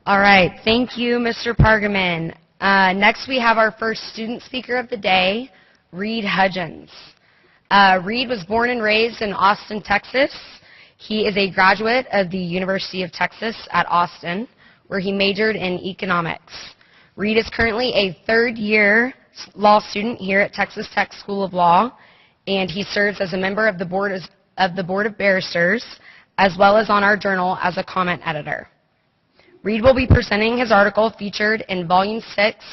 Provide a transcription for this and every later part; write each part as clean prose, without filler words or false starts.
All right, thank you, Mr. Pargaman. Next, we have our first student speaker of the day, Reid Hudgins. Reid was born and raised in Austin, Texas. He is a graduate of the University of Texas at Austin, where he majored in economics. Reid is currently a third-year law student here at Texas Tech School of Law, and he serves as a member of the Board of Barristers, as well as on our journal as a comment editor. Reid will be presenting his article featured in Volume 6,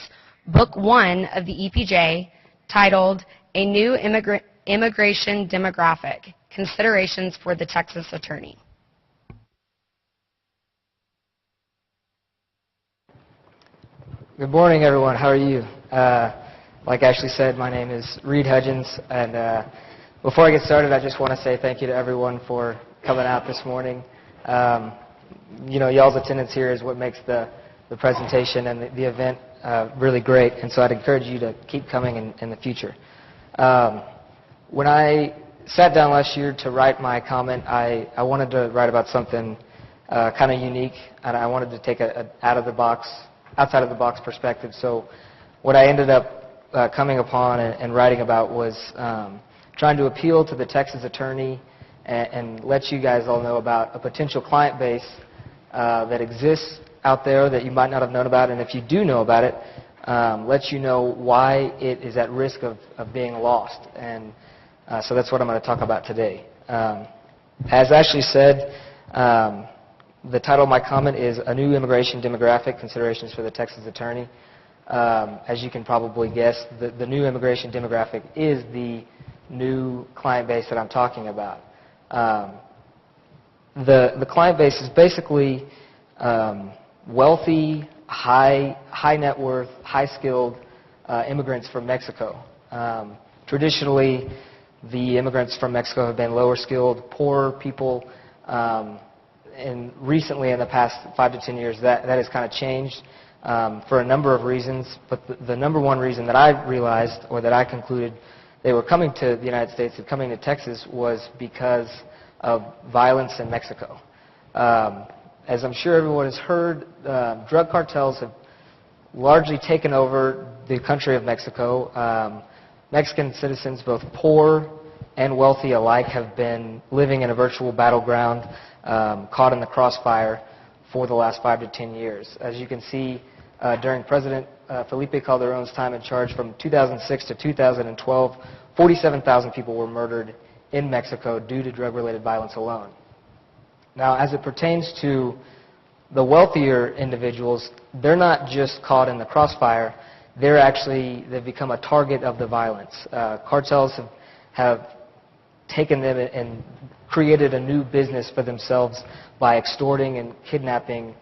Book 1 of the EPJ, titled A New Immigration Demographic, Considerations for the Texas Attorney. Good morning, everyone. How are you? Like Ashley said, my name is Reid Hudgins, and before I get started, I just want to say thank you to everyone for coming out this morning. You know, y'all's attendance here is what makes the presentation and the event really great, and so I'd encourage you to keep coming in the future. When I sat down last year to write my comment, I wanted to write about something kind of unique, and I wanted to take an outside of the box perspective. So what I ended up coming upon and writing about was trying to appeal to the Texas attorney and let you guys all know about a potential client base that exists out there that you might not have known about, and if you do know about it, let you know why it is at risk of being lost. And so that's what I'm going to talk about today. As Ashley said, the title of my comment is A New Immigration Demographic, Considerations for the Texas Attorney. As you can probably guess, the new immigration demographic is the new client base that I'm talking about. The client base is basically wealthy, high net worth, high-skilled immigrants from Mexico. Traditionally, the immigrants from Mexico have been lower-skilled, poorer people, and recently, in the past 5 to 10 years, that has kind of changed for a number of reasons. But the number one reason that I realized, or that I concluded, they were coming to the United States and coming to Texas was because of violence in Mexico. As I'm sure everyone has heard, drug cartels have largely taken over the country of Mexico. Mexican citizens, both poor and wealthy alike, have been living in a virtual battleground, caught in the crossfire for the last 5 to 10 years. As you can see, during President Felipe Calderon's time in charge from 2006 to 2012, 47,000 people were murdered in Mexico due to drug-related violence alone. Now, as it pertains to the wealthier individuals, they're not just caught in the crossfire, they've become a target of the violence. Cartels have taken them and created a new business for themselves by extorting and kidnapping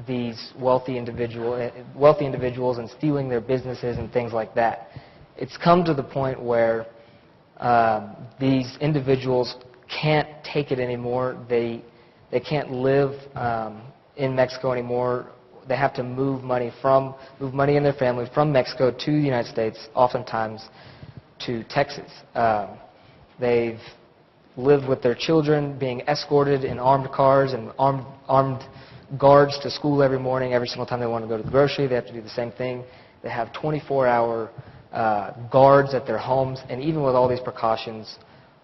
these wealthy individuals and stealing their businesses and things like that. It's come to the point where these individuals can't take it anymore. They can't live in Mexico anymore. They have to move money in their family from Mexico to the United States, oftentimes to Texas. They've lived with their children being escorted in armed cars and armed guards to school every morning. Every single time they want to go to the grocery, they have to do the same thing. They have 24-hour guards at their homes, and even with all these precautions,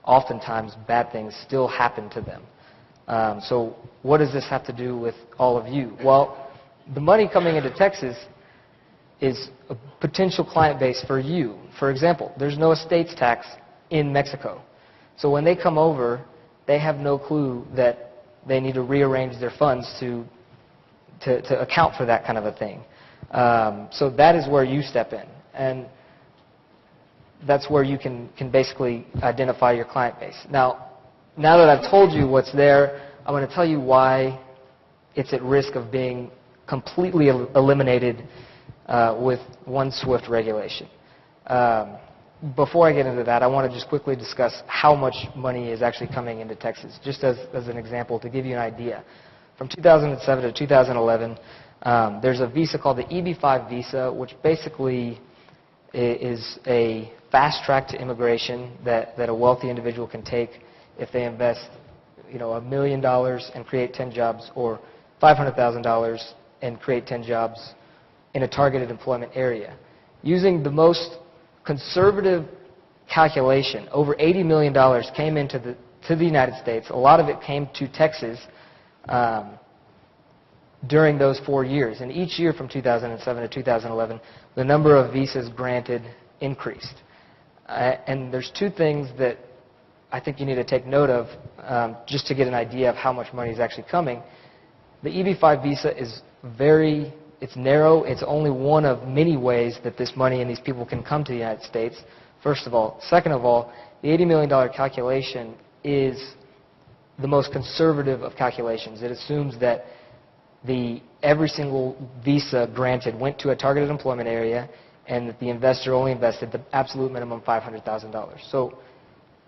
oftentimes bad things still happen to them. So what does this have to do with all of you? Well, the money coming into Texas is a potential client base for you. For example, there's no estates tax in Mexico. So when they come over, they have no clue that they need to rearrange their funds to account for that kind of a thing. So that is where you step in. And that's where you can basically identify your client base. Now that I've told you what's there, I'm going to tell you why it's at risk of being completely eliminated with one swift regulation. Before I get into that, I want to just quickly discuss how much money is actually coming into Texas, just as an example to give you an idea. From 2007 to 2011, there's a visa called the EB-5 visa, which basically is a fast track to immigration that a wealthy individual can take if they invest $1 million and create 10 jobs, or $500,000 and create 10 jobs in a targeted employment area. Using the most conservative calculation, over $80 million came into the United States. A lot of it came to Texas during those 4 years. And each year from 2007 to 2011, the number of visas granted increased. And there's two things that I think you need to take note of just to get an idea of how much money is actually coming. The EB-5 visa is it's narrow. It's only one of many ways that this money and these people can come to the United States, first of all. Second of all, the $80 million calculation is the most conservative of calculations. It assumes that every single visa granted went to a targeted employment area and that the investor only invested the absolute minimum $500,000. So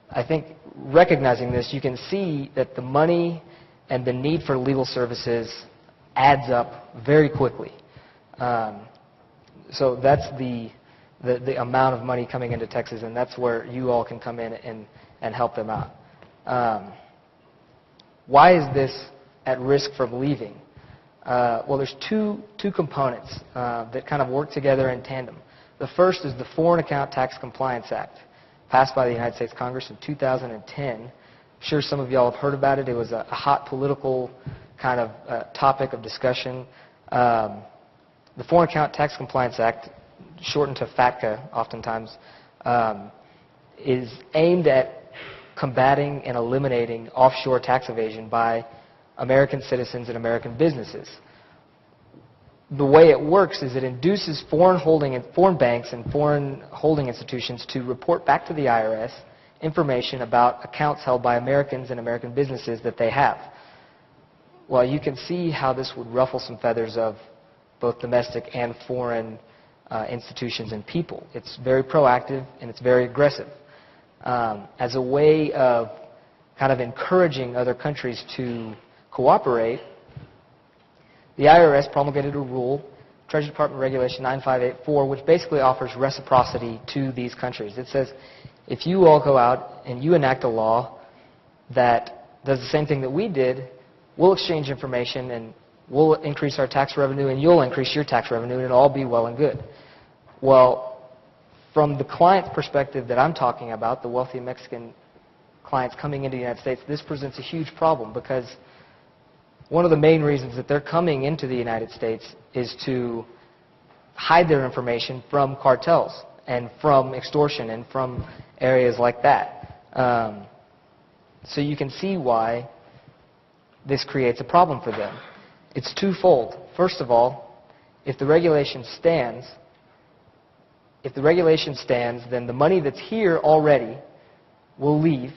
I think recognizing this, you can see that the money and the need for legal services adds up very quickly. So that's the amount of money coming into Texas, and that's where you all can come in and help them out. Why is this at risk from leaving? Well, there's two components that kind of work together in tandem. The first is the Foreign Account Tax Compliance Act, passed by the United States Congress in 2010. I'm sure some of y'all have heard about it. It was a hot political kind of topic of discussion. The Foreign Account Tax Compliance Act, shortened to FATCA oftentimes, is aimed at combating and eliminating offshore tax evasion by American citizens and American businesses. The way it works is it induces foreign banks and foreign holding institutions to report back to the IRS information about accounts held by Americans and American businesses that they have. Well, you can see how this would ruffle some feathers of both domestic and foreign institutions and people. It's very proactive and it's very aggressive. As a way of kind of encouraging other countries to cooperate, the IRS promulgated a rule, Treasury Department Regulation 9584, which basically offers reciprocity to these countries. It says, if you all go out and you enact a law that does the same thing that we did, we'll exchange information and we'll increase our tax revenue and you'll increase your tax revenue and it'll all be well and good. Well, from the client's perspective that I'm talking about, the wealthy Mexican clients coming into the United States, this presents a huge problem because one of the main reasons that they're coming into the United States is to hide their information from cartels and from extortion and from areas like that. So you can see why this creates a problem for them. It's twofold. First of all, if the regulation stands, then the money that's here already will leave,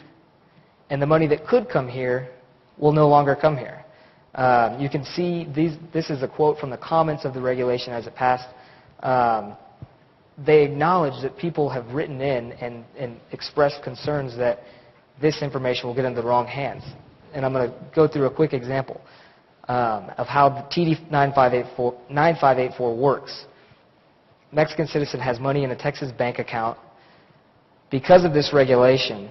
and the money that could come here will no longer come here. You can see this is a quote from the comments of the regulation as it passed. They acknowledge that people have written in and expressed concerns that this information will get into the wrong hands. And I'm going to go through a quick example of how the TD 9584 works. Mexican citizen has money in a Texas bank account. Because of this regulation,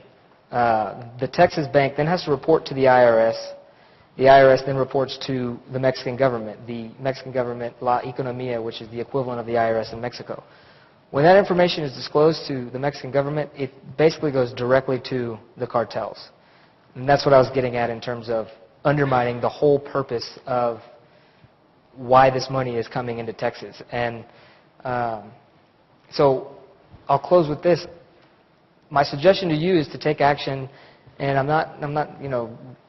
the Texas bank then has to report to the IRS. The IRS then reports to the Mexican government, La Economía, which is the equivalent of the IRS in Mexico. When that information is disclosed to the Mexican government, it basically goes directly to the cartels. And that's what I was getting at in terms of undermining the whole purpose of why this money is coming into Texas. And so I'll close with this. My suggestion to you is to take action, and I'm not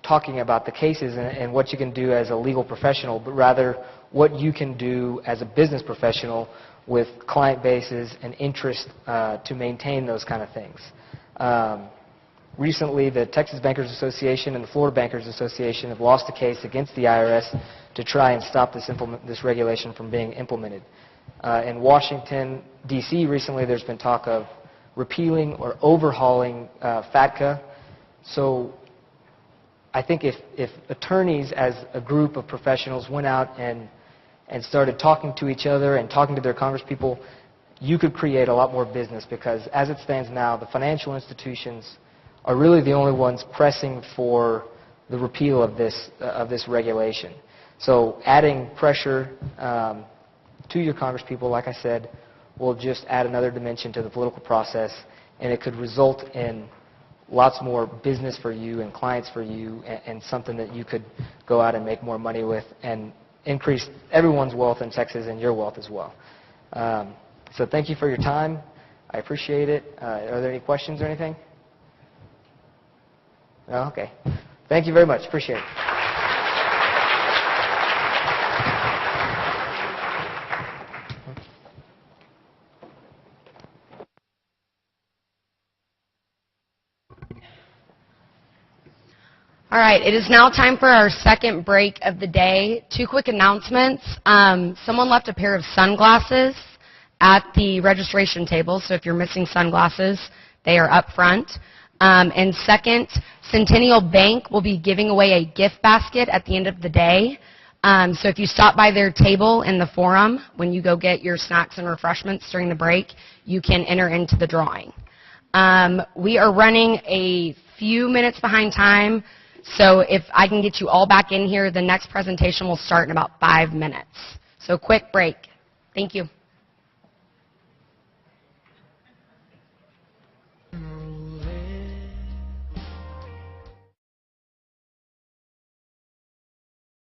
talking about the cases and what you can do as a legal professional, but rather what you can do as a business professional with client bases and interest to maintain those kind of things. Recently, the Texas Bankers Association and the Florida Bankers Association have lost a case against the IRS to try and stop this regulation from being implemented. In Washington, D.C., recently there's been talk of repealing or overhauling FATCA. So I think if attorneys as a group of professionals went out and started talking to each other and talking to their congresspeople, you could create a lot more business, because as it stands now, the financial institutions are really the only ones pressing for the repeal of this regulation. So adding pressure to your congresspeople, like I said, will just add another dimension to the political process, and it could result in lots more business for you and clients for you, and something that you could go out and make more money with and increase everyone's wealth in Texas and your wealth as well. So thank you for your time. I appreciate it. Are there any questions or anything? No? Okay. Thank you very much. Appreciate it. All right, it is now time for our second break of the day. 2 quick announcements. Someone left a pair of sunglasses at the registration table, so if you're missing sunglasses, they are up front. And second, Centennial Bank will be giving away a gift basket at the end of the day. So if you stop by their table in the forum, when you go get your snacks and refreshments during the break, you can enter into the drawing. We are running a few minutes behind time. So if I can get you all back in here, the next presentation will start in about 5 minutes. So quick break. Thank you.